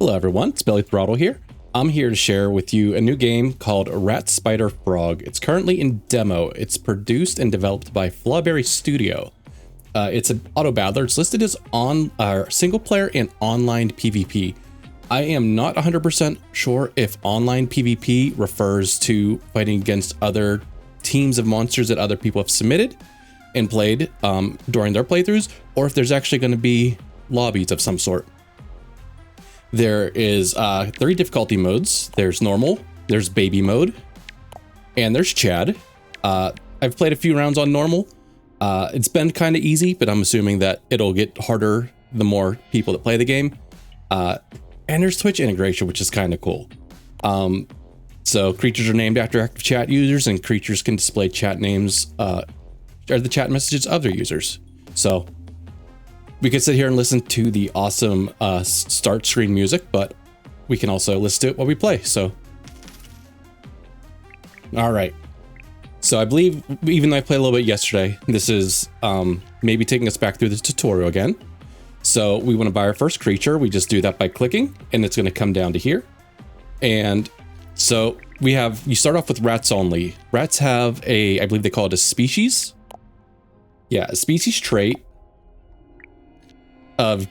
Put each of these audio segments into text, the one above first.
Hello everyone, it's Belly Throttle here. I'm here to share with you a new game called RatSpiderFrog. It's currently in demo. It's produced and developed by Flawberry Studio. It's an auto battler. It's listed as single player and online PvP. I am not 100% sure if online PvP refers to fighting against other teams of monsters that other people have submitted and played during their playthroughs, or if there's actually going to be lobbies of some sort. There is 3 difficulty modes. There's normal, there's baby mode, and there's Chad. I've played a few rounds on normal. It's been kind of easy, but I'm assuming that it'll get harder the more people that play the game. And there's Twitch integration, which is kind of cool. So creatures are named after active chat users, and creatures can display chat names or the chat messages of their users. So we could sit here and listen to the awesome start screen music, but we can also listen to it while we play. So, all right. So I believe, even though I played a little bit yesterday, this is maybe taking us back through this tutorial again. So we want to buy our first creature. We just do that by clicking, and it's going to come down to here. And so you start off with rats only. Rats have I believe they call it a species. Yeah, a species trait of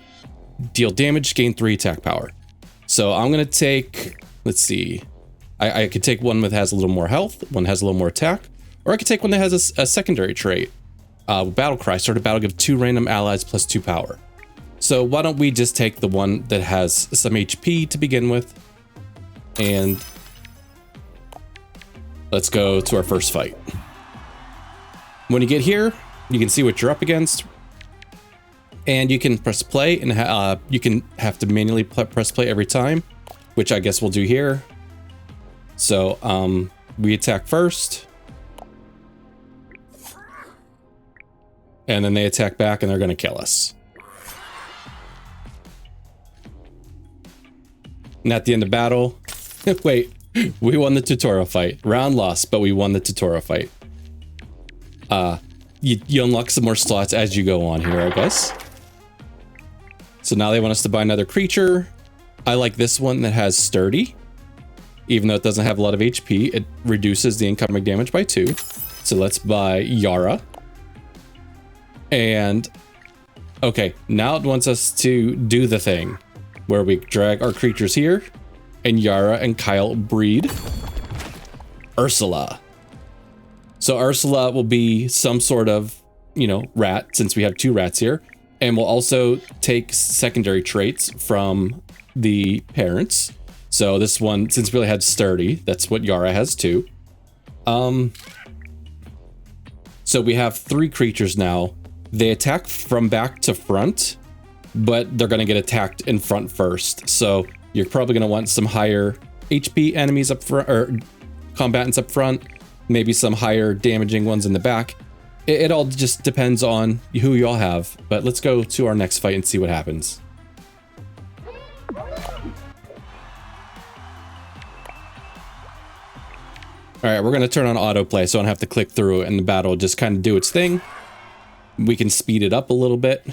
deal damage, gain 3 attack power. So I'm going to take, let's see. I could take one that has a little more health, one has a little more attack, or I could take one that has a secondary trait. Battle cry, start a battle, give 2 random allies plus 2 power. So why don't we just take the one that has some HP to begin with, and let's go to our first fight. When you get here, you can see what you're up against, and you can press play, and you can have to manually press play every time, which I guess we'll do here. So we attack first, and then they attack back, and they're going to kill us. And at the end of battle, wait, we won the tutorial fight. Round lost, but we won the tutorial fight. You unlock some more slots as you go on here, I guess. So now they want us to buy another creature. I like this one that has sturdy. Even though it doesn't have a lot of HP, it reduces the incoming damage by 2. So let's buy Yara. And okay, now it wants us to do the thing where we drag our creatures here, and Yara and Kyle breed Ursula. So Ursula will be some sort of, rat, since we have 2 rats here. And we'll also take secondary traits from the parents. So this one, since we really had sturdy, that's what Yara has too. So we have 3 creatures now. They attack from back to front, but they're going to get attacked in front first. So you're probably going to want some higher HP enemies up front, or combatants up front, maybe some higher damaging ones in the back. It all just depends on who you all have. But let's go to our next fight and see what happens. All right, we're going to turn on autoplay so I don't have to click through it, and the battle will just kind of do its thing. We can speed it up a little bit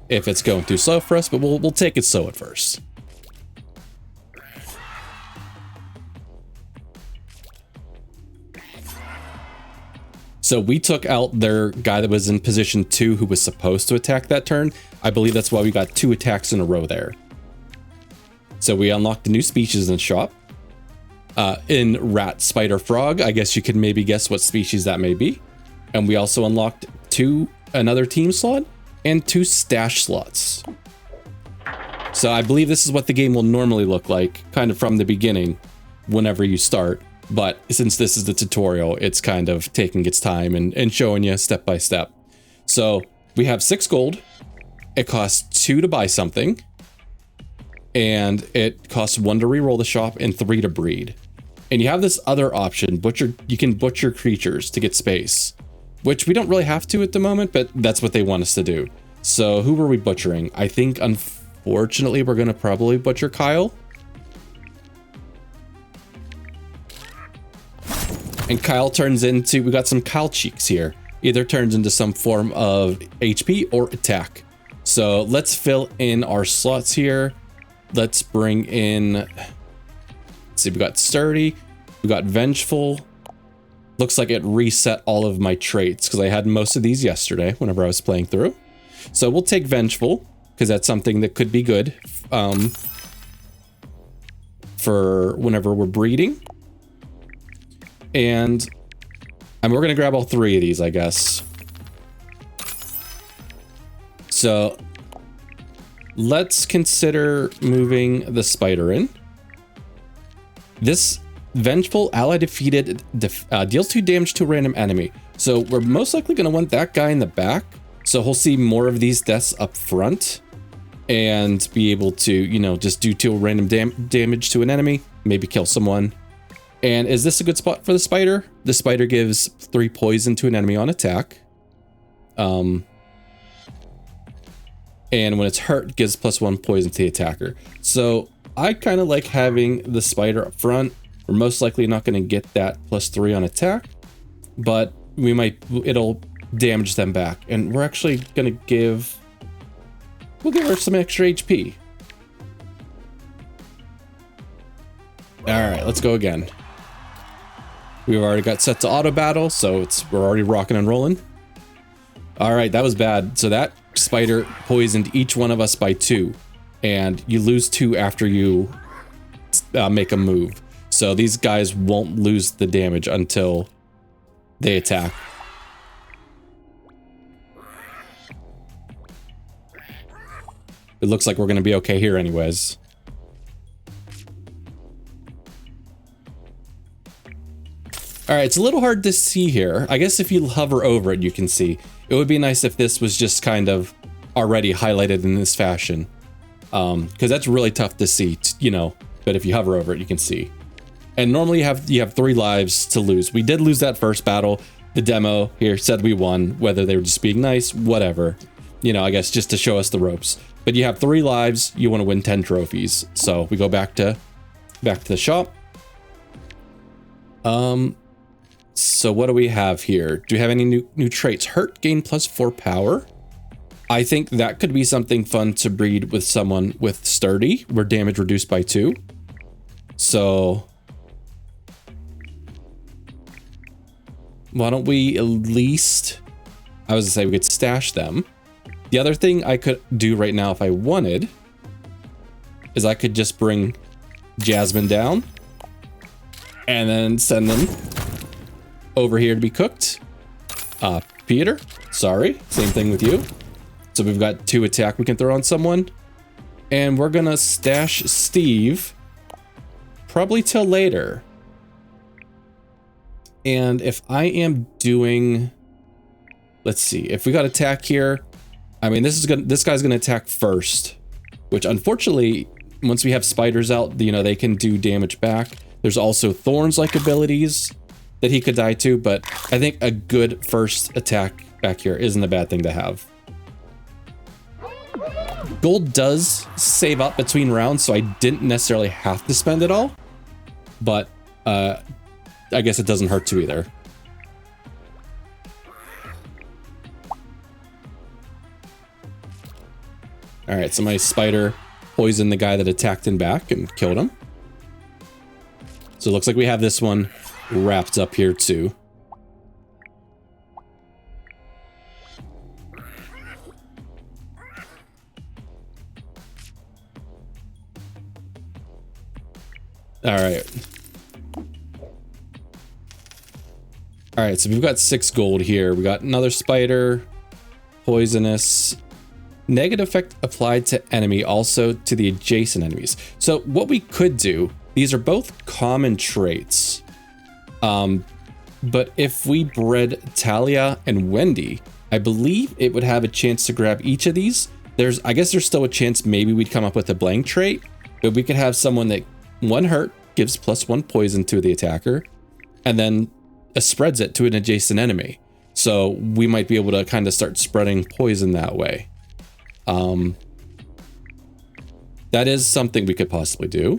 if it's going too slow for us, but we'll take it slow at first. So we took out their guy that was in position 2 who was supposed to attack that turn. I believe that's why we got 2 attacks in a row there. So we unlocked a new species in the shop. In RatSpiderFrog, I guess you could maybe guess what species that may be. And we also unlocked another team slot and 2 stash slots. So I believe this is what the game will normally look like, kind of from the beginning, whenever you start. But since this is the tutorial, it's kind of taking its time and showing you step by step. So we have 6 gold. It costs 2 to buy something. And it costs 1 to reroll the shop and 3 to breed. And you have this other option, you can butcher creatures to get space, which we don't really have to at the moment, but that's what they want us to do. So who were we butchering? I think, unfortunately, we're going to probably butcher Kyle. And Kyle turns into, we got some Kyle cheeks here. Either turns into some form of HP or attack. So let's fill in our slots here. let's bring in, let's see, we got Sturdy, we got Vengeful. Looks like it reset all of my traits because I had most of these yesterday whenever I was playing through. So we'll take Vengeful because that's something that could be good for whenever we're breeding. And we're going to grab all three of these, I guess. So let's consider moving the spider in. This Vengeful ally defeated deals 2 damage to a random enemy. So we're most likely going to want that guy in the back. So he'll see more of these deaths up front and be able to, you know, just do 2 random damage to an enemy, maybe kill someone. And is this a good spot for the spider? The spider gives 3 poison to an enemy on attack. And when it's hurt, gives +1 poison to the attacker. So I kind of like having the spider up front. We're most likely not going to get that +3 on attack, but we might, it'll damage them back. And we're actually going to give, we'll give her some extra HP. All right, let's go again. We've already got set to auto battle, so we're already rocking and rolling. All right, that was bad. So that spider poisoned each one of us by 2, and you lose 2 after you make a move. So these guys won't lose the damage until they attack. It looks like we're going to be okay here anyways. All right, it's a little hard to see here. I guess if you hover over it, you can see. It would be nice if this was just kind of already highlighted in this fashion. Because that's really tough to see, you know, but if you hover over it, you can see. And normally you have 3 lives to lose. We did lose that first battle. The demo here said we won, whether they were just being nice, whatever. You know, I guess just to show us the ropes. But you have 3 lives, you want to win 10 trophies. So we go back to the shop. So what do we have here? Do we have any new traits? Hurt, gain +4 power. I think that could be something fun to breed with someone with Sturdy, where damage reduced by 2. So why don't we at least, I was gonna say we could stash them. The other thing I could do right now if I wanted is I could just bring Jasmine down and then send them over here to be cooked. Peter, sorry, same thing with you. So we've got 2 attack we can throw on someone. And we're gonna stash Steve probably till later. And if I am doing, let's see, if we got attack here, I mean, this guy's gonna attack first, which unfortunately, once we have spiders out, you know, they can do damage back. There's also thorns-like abilities that he could die to, but I think a good first attack back here isn't a bad thing to have. Gold does save up between rounds, so I didn't necessarily have to spend it all, but I guess it doesn't hurt to either. All right, so my spider poisoned the guy that attacked him back and killed him. So it looks like we have this one wrapped up here too. All right. All right, so we've got 6 gold here. We got another spider, poisonous, negative effect applied to enemy, also to the adjacent enemies. So what we could do, these are both common traits. But if we bred Talia and Wendy, I believe it would have a chance to grab each of these. I guess there's still a chance maybe we'd come up with a blank trait, but we could have someone that 1 hurt, gives +1 poison to the attacker, and then spreads it to an adjacent enemy. So we might be able to kind of start spreading poison that way. That is something we could possibly do.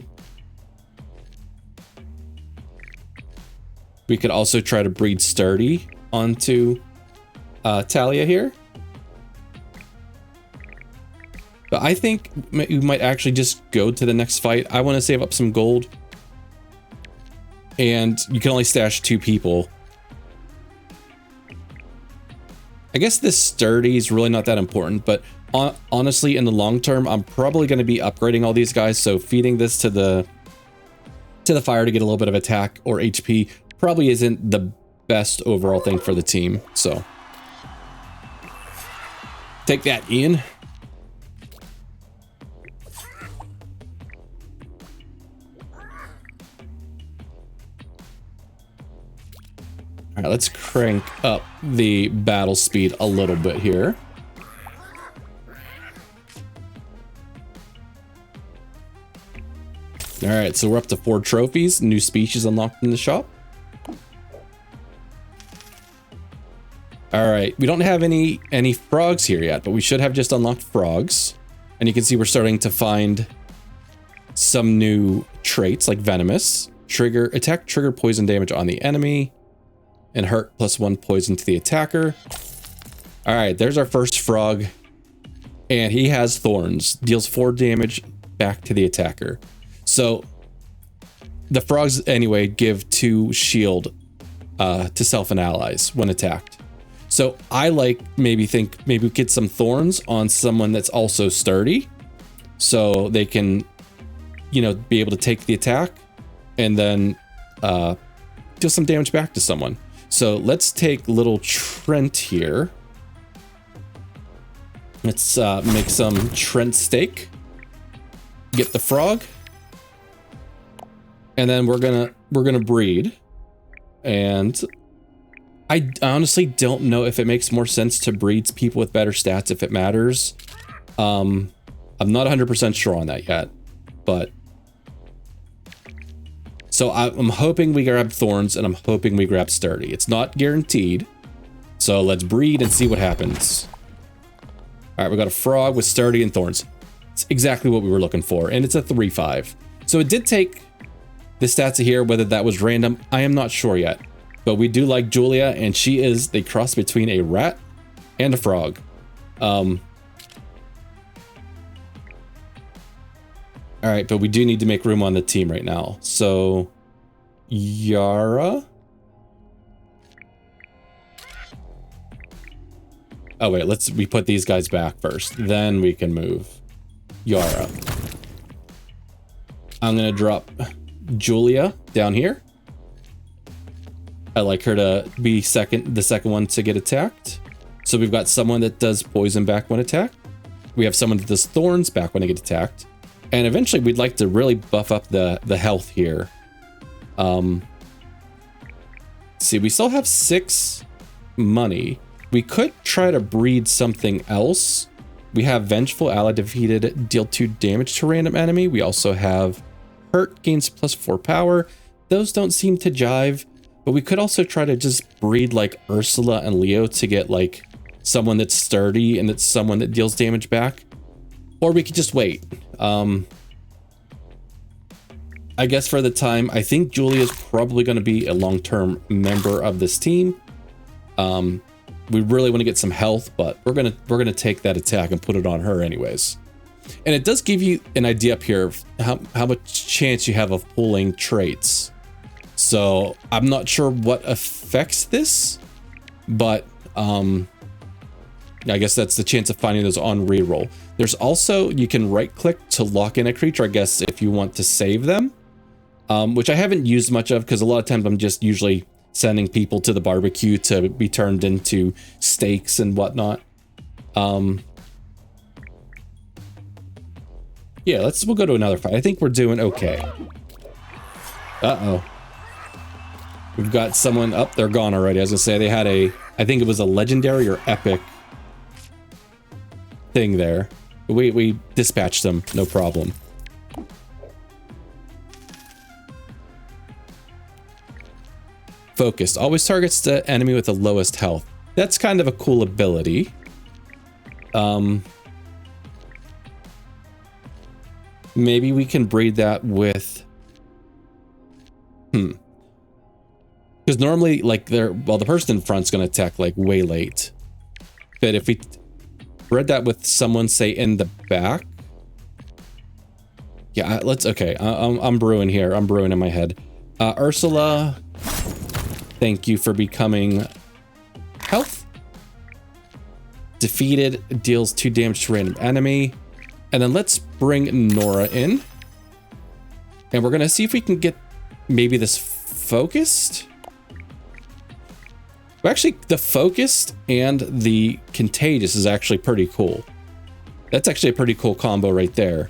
We could also try to breed Sturdy onto Talia here. But I think we might actually just go to the next fight. I want to save up some gold. And you can only stash 2 people. I guess this sturdy is really not that important, but honestly, in the long term, I'm probably going to be upgrading all these guys. So feeding this to the fire to get a little bit of attack or HP probably isn't the best overall thing for the team. So take that, Ian. All right, let's crank up the battle speed a little bit here. All right, so we're up to 4 trophies, new species unlocked in the shop. All right, we don't have any frogs here yet, but we should have just unlocked frogs. And you can see we're starting to find some new traits like venomous, attack trigger poison damage on the enemy, and hurt +1 poison to the attacker. All right, there's our first frog. And he has thorns, deals 4 damage back to the attacker. So the frogs anyway give 2 shield to self and allies when attacked. So I maybe we get some thorns on someone that's also sturdy. So they can, be able to take the attack and then deal some damage back to someone. So let's take little Trent here. Let's make some Trent steak. Get the frog. And then we're gonna breed. And I honestly don't know if it makes more sense to breed people with better stats if it matters. I'm not 100% sure on that yet, but so I'm hoping we grab thorns and I'm hoping we grab sturdy. It's not guaranteed. So let's breed and see what happens. All right, we got a frog with sturdy and thorns. It's exactly what we were looking for. And it's a 3/5. So it did take the stats here, whether that was random, I am not sure yet. But we do like Julia, and she is the cross between a rat and a frog. All right, but we do need to make room on the team right now. So, Yara. Oh wait, we put these guys back first. Then we can move Yara. I'm gonna drop Julia down here. I like her to be the second one to get attacked. So we've got someone that does poison back when attacked. We have someone that does thorns back when they get attacked. And eventually we'd like to really buff up the health here. See, we still have 6 money. We could try to breed something else. We have Vengeful Ally defeated, deal 2 damage to random enemy. We also have hurt, gains +4 power. Those don't seem to jive, but we could also try to just breed like Ursula and Leo to get like someone that's sturdy and that's someone that deals damage back. Or we could just wait. I guess for the time, I think Julia's probably going to be a long-term member of this team. We really want to get some health, but we're gonna take that attack and put it on her anyways. And it does give you an idea up here of how much chance you have of pulling traits. So I'm not sure what affects this, but I guess that's the chance of finding those on reroll. There's also, you can right click to lock in a creature, I guess, if you want to save them, which I haven't used much of because a lot of times I'm just usually sending people to the barbecue to be turned into steaks and whatnot. Yeah, we'll go to another fight. I think we're doing okay. Uh-oh. We've got someone up, they're gone already. I was gonna say they had I think it was a legendary or epic thing there. We dispatched them, no problem. Focused, always targets the enemy with the lowest health. That's kind of a cool ability. Maybe we can breed that with, because normally, like, the person in front's gonna attack like way late. But if we read that with someone say in the back. Yeah, okay. I'm brewing here. I'm brewing in my head. Ursula, thank you for becoming health. Defeated, deals 2 damage to random enemy. And then let's bring Nora in. And we're gonna see if we can get maybe this focused. Well, actually, the focused and the contagious is actually pretty cool. That's actually a pretty cool combo right there.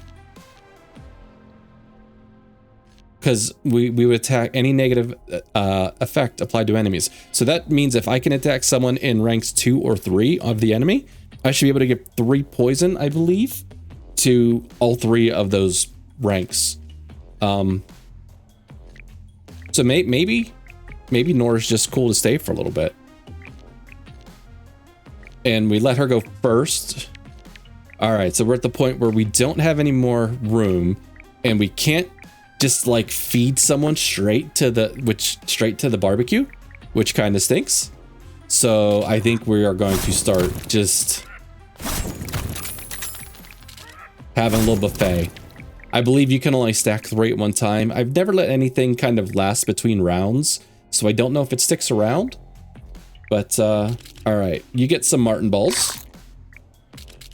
Because we would attack any negative effect applied to enemies. So that means if I can attack someone in ranks 2 or 3 of the enemy, I should be able to give 3 poison, I believe, to all 3 of those ranks. So maybe Nora's just cool to stay for a little bit. And we let her go first. All right, so we're at the point where we don't have any more room, and we can't just like feed someone straight to the barbecue, which kind of stinks. So I think we are going to start just having a little buffet. I believe you can only stack 3 at one time. I've never let anything kind of last between rounds, so I don't know if it sticks around. But all right, you get some Martin balls,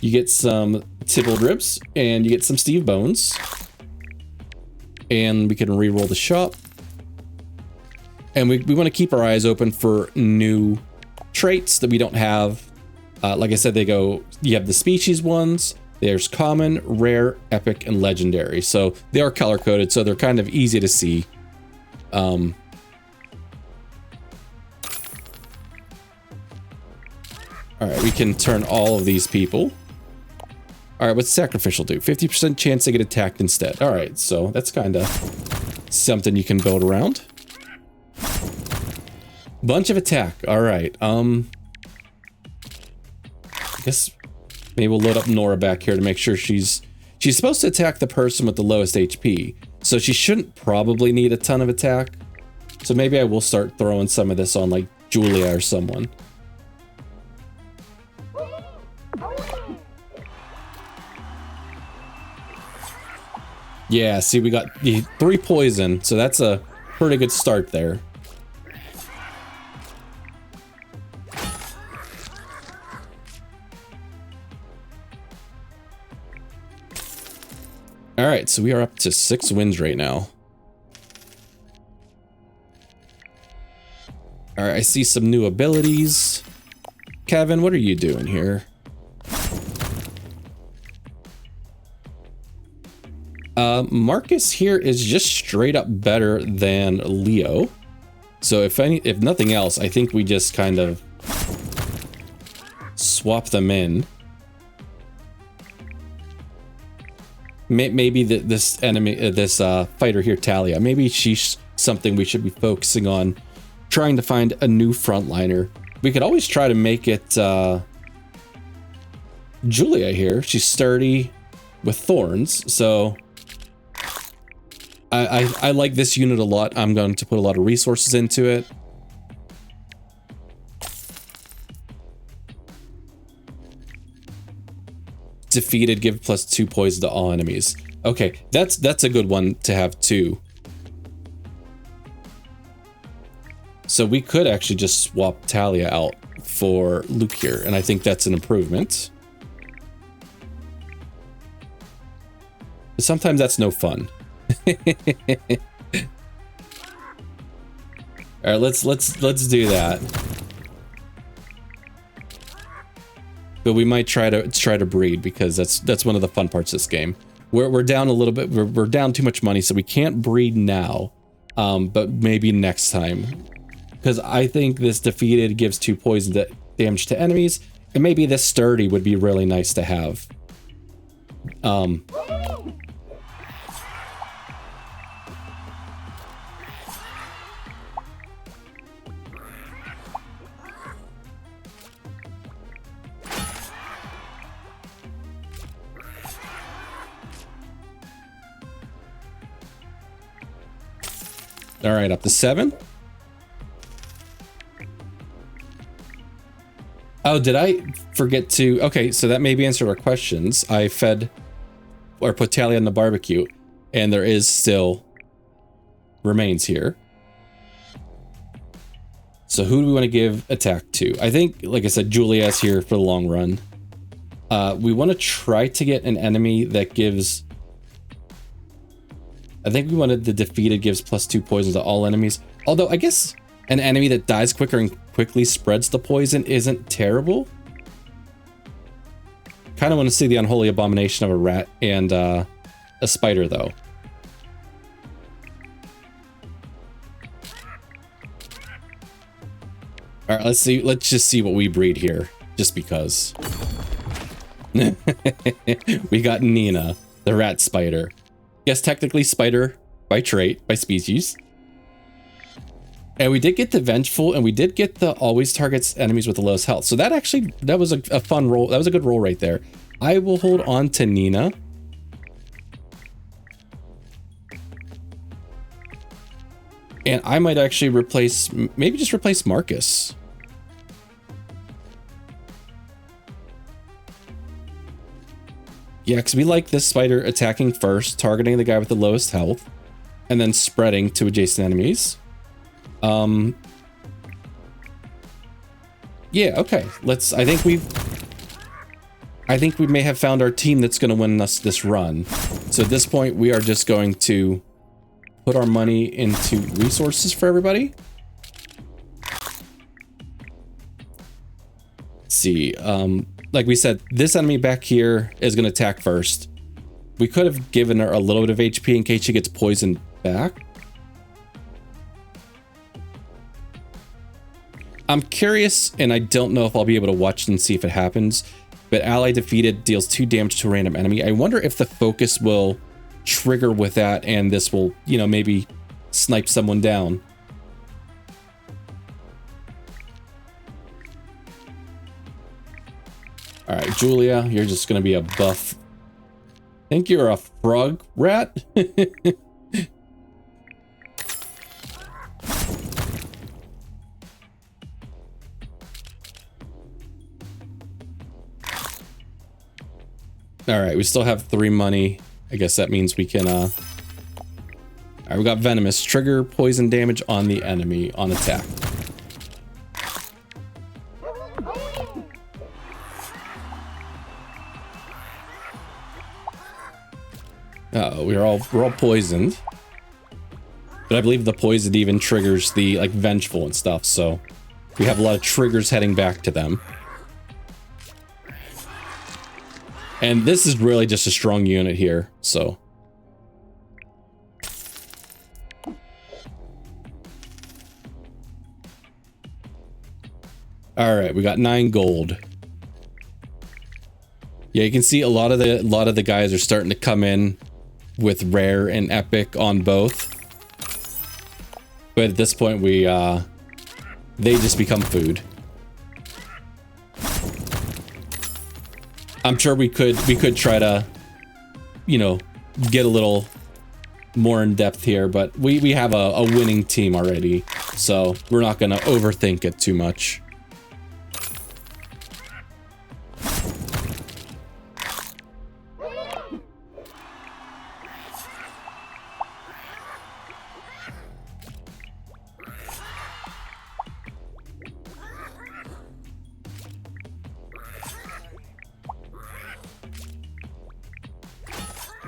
you get some Tybalt ribs, and you get some Steve bones. And we can re-roll the shop. And we want to keep our eyes open for new traits that we don't have. Like I said, you have the species ones. There's common, rare, epic, and legendary. So they are color coded, so they're kind of easy to see. All right, we can turn all of these people. All right, what's sacrificial do? 50% chance to get attacked instead. All right, so that's kind of something you can build around. Bunch of attack. All right. I guess maybe we'll load up Nora back here to make sure she's supposed to attack the person with the lowest HP. So she shouldn't probably need a ton of attack. So maybe I will start throwing some of this on like Julia or someone. Yeah, see, we got 3 poison, so that's a pretty good start there. All right, so we are up to 6 wins right now. All right, I see some new abilities. Kevin, what are you doing here? Marcus here is just straight up better than Leo. So if nothing else, I think we just kind of swap them in. Maybe this fighter here, Talia, maybe she's something we should be focusing on, trying to find a new frontliner. We could always try to make it Julia here. She's sturdy with thorns, so I like this unit a lot. I'm going to put a lot of resources into it. Defeated, give +2 poison to all enemies. Okay, that's a good one to have too. So we could actually just swap Talia out for Luke here, and I think that's an improvement. But sometimes that's no fun. All right, let's do that. But we might try to breed, because that's one of the fun parts of this game. We're down a little bit. We're down too much money, so we can't breed now. But maybe next time, because I think this defeated gives 2 poison damage to enemies, and maybe this sturdy would be really nice to have. All right, up to 7. Oh, did I forget to? Okay, so that maybe answered our questions. I fed or put Tally on the barbecue, and there is still remains here. So who do we want to give attack to? I think, like I said, Julia's here for the long run. We want to try to get an enemy that gives... I think we wanted the defeated gives +2 poison to all enemies. Although I guess an enemy that dies quicker and quickly spreads the poison isn't terrible. Kind of want to see the unholy abomination of a rat and a spider though. All right, let's see. Let's just see what we breed here, just because. We got Nina, the rat spider. Yes, technically spider by trait, by species. And we did get the vengeful, and we did get the always targets enemies with the lowest health. So that actually, that was a fun roll. That was a good roll right there. I will hold on to Nina. And I might actually replace, maybe just replace Marcus. Yeah, because we like this spider attacking first, targeting the guy with the lowest health, and then spreading to adjacent enemies. Yeah, okay. I think we may have found our team that's going to win us this run. So at this point, we are just going to put our money into resources for everybody. Let's see. Like we said, this enemy back here is going to attack first. We could have given her a little bit of HP in case she gets poisoned back. I'm curious, and I don't know if I'll be able to watch and see if it happens, but ally defeated deals 2 damage to a random enemy. I wonder if the focus will trigger with that, and this will, you know, maybe snipe someone down. All right, Julia, you're just gonna be a buff. Think you're a frog rat? All right, we still have 3 money. I guess that means we can, all right, we got venomous. Trigger poison damage on the enemy on attack. Uh-oh, we're all poisoned. But I believe the poison even triggers the, like, vengeful and stuff, so we have a lot of triggers heading back to them. And this is really just a strong unit here, so. All right, we got 9 gold. Yeah, you can see a lot of the guys are starting to come in with rare and epic on both. But at this point, they just become food. I'm sure we could try to, you know, get a little more in depth here, but we have a winning team already, so we're not gonna overthink it too much.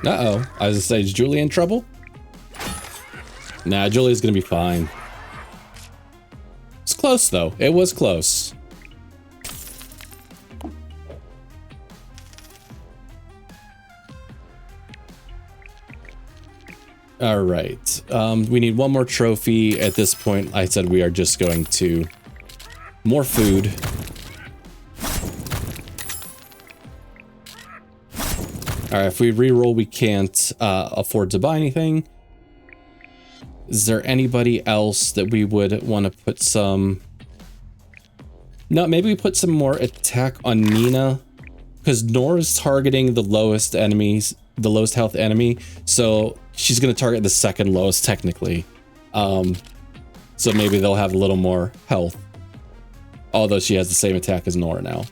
Uh-oh. I was gonna say, is Julie in trouble? Nah, Julie's gonna be fine. It's close, though. It was close. All right. We need 1 more trophy. At this point, I said we are just going to... more food. All right, if we reroll, we can't afford to buy anything. Is there anybody else that we would want to put some... No, maybe we put some more attack on Nina, because Nora's targeting the lowest enemies, the lowest health enemy, so she's going to target the second lowest technically. So maybe they'll have a little more health. Although she has the same attack as Nora now.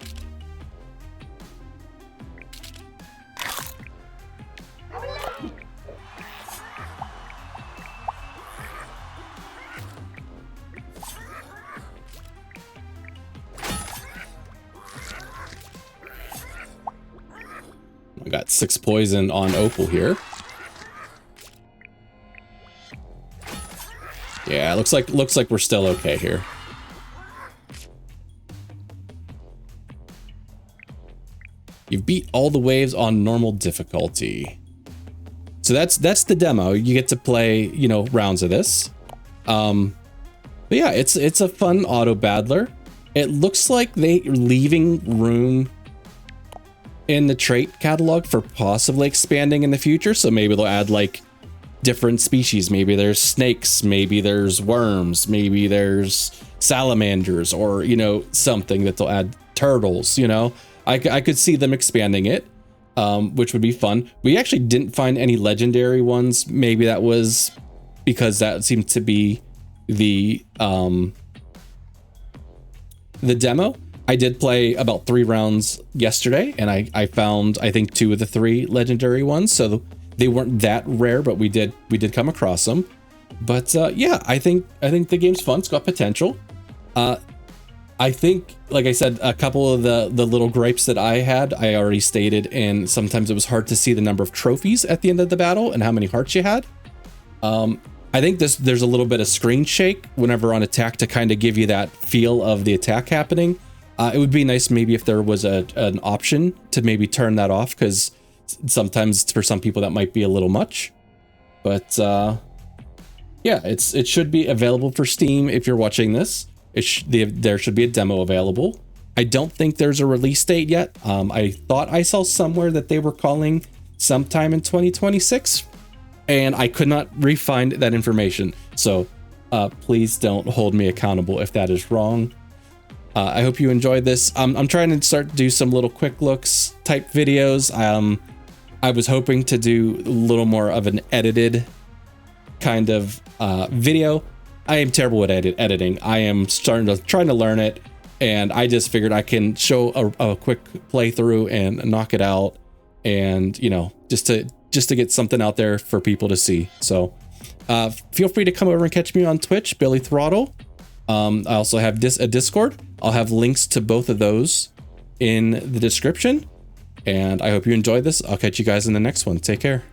I got 6 poison on Opal here. Yeah, looks like we're still okay here. You've beat all the waves on normal difficulty. So that's the demo. You get to play, you know, rounds of this. But yeah, it's a fun auto battler. It looks like they're leaving room in the trait catalog for possibly expanding in the future. So maybe they'll add like different species. Maybe there's snakes, maybe there's worms, maybe there's salamanders, or, you know, something that they'll add turtles, you know. I could see them expanding it, which would be fun. We actually didn't find any legendary ones. Maybe that was because that seemed to be the demo. I did play about 3 rounds yesterday, and I found, I think, 2 of the 3 legendary ones. So they weren't that rare, but we did come across them. But yeah, I think the game's fun. It's got potential. I think, like I said, a couple of the little gripes that I had, I already stated, and sometimes it was hard to see the number of trophies at the end of the battle and how many hearts you had. I think there's a little bit of screen shake whenever on attack to kind of give you that feel of the attack happening. It would be nice maybe if there was an option to maybe turn that off, because sometimes for some people that might be a little much. But yeah, it should be available for Steam if you're watching this. There should be a demo available. I don't think there's a release date yet. I thought I saw somewhere that they were calling sometime in 2026, and I could not re-find that information. So please don't hold me accountable if that is wrong. I hope you enjoyed this. I'm trying to start to do some little quick looks type videos. I was hoping to do a little more of an edited kind of video. I am terrible at editing. I am trying to learn it, and I just figured I can show a quick playthrough and knock it out, and, you know, just to get something out there for people to see. So feel free to come over and catch me on Twitch, Billy Throttle. I also have a Discord. I'll have links to both of those in the description, and I hope you enjoyed this. I'll catch you guys in the next one. Take care.